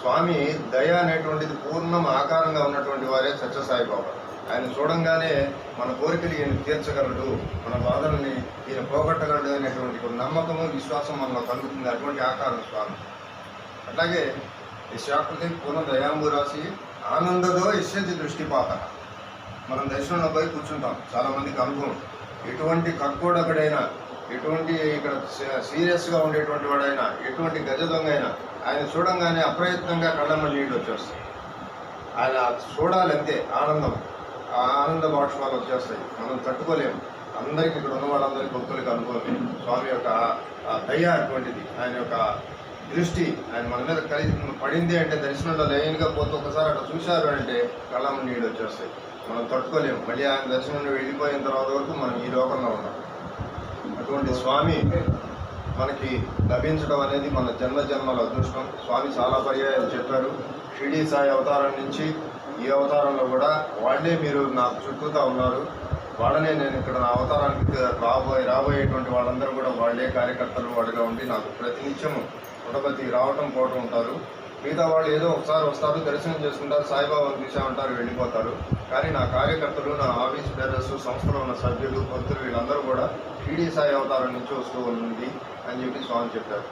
స్వామి దయ అనేటువంటిది పూర్ణం ఆకారంగా ఉన్నటువంటి వారే సత్యసాయిబాబా. ఆయన చూడంగానే మన కోరికలు ఈయన తీర్చగలడు, మన బాధల్ని ఈయన పోగొట్టగలడు అనేటువంటి ఒక నమ్మకము, విశ్వాసం మనలో కలుగుతుంది. అటువంటి ఆకారం స్వామి. అట్లాగే యశాకృతి పూర్ణ దయాంబు రాసి ఆనందదో యశ్యతి దృష్టిపాత. మనం దర్శనంలో పోయి కూర్చుంటాం, చాలామందికి అనుభవం. ఎటువంటి కక్కోడకుడైనా, ఎటువంటి ఇక్కడ సీరియస్గా ఉండేటువంటి వాడైనా, ఎటువంటి గజ దొంగ అయినా ఆయన చూడంగానే అప్రయత్నంగా కళ్ళమ్మ నీళ్ళు వచ్చేస్తాయి. ఆయన చూడాలంతే ఆనందం, ఆ ఆనంద బాష్పాలు వచ్చేస్తాయి. మనం తట్టుకోలేము. అందరికీ ఇక్కడ ఉన్న వాళ్ళందరికీ భక్తులకి అనుభవమే. స్వామి యొక్క దయ అటువంటిది. ఆయన యొక్క దృష్టి ఆయన మన మీద పడింది అంటే దర్శనంలో లైన్గా పోతే ఒకసారి అక్కడ చూశారు అంటే కళ్ళమ్మ నీళ్ళు వచ్చేస్తాయి. మనం తట్టుకోలేము. మళ్ళీ ఆయన దర్శనంలో వెళ్ళిపోయిన తర్వాత వరకు మనం ఈ లోకంలో ఉన్నాం. అటువంటి స్వామి మనకి లభించడం అనేది మన జన్మల అదృష్టం. స్వామి చాలా పర్యాయాలు చెప్పారు. షిరిడీ సాయి అవతారం నుంచి ఈ అవతారంలో కూడా వాళ్ళే మీరు నాకు చుట్టూతా ఉన్నారు, వాళ్ళనే నేను ఇక్కడ నా అవతారానికి రాబోయేటువంటి వాళ్ళందరూ కూడా వాళ్ళే కార్యకర్తలు వాడిగా ఉండి నాకు ప్రతినిత్యము పుట్టపతి రావటం పోవటం ఉంటారు. మిగతా వాళ్ళు ఏదో ఒకసారి వస్తారు, దర్శనం చేసుకుంటారు, సాయిబాబాను చూసామంటారు, వెళ్ళిపోతారు. కానీ నా కార్యకర్తలు, నా ఆఫీస్ బేరర్స్, సంస్థలో ఉన్న సభ్యులు, భక్తులు వీళ్ళందరూ కూడా షిరిడీ సాయి అవతారం నుంచి వస్తూ ఉంది అని చెప్పి స్వామి చెప్పారు.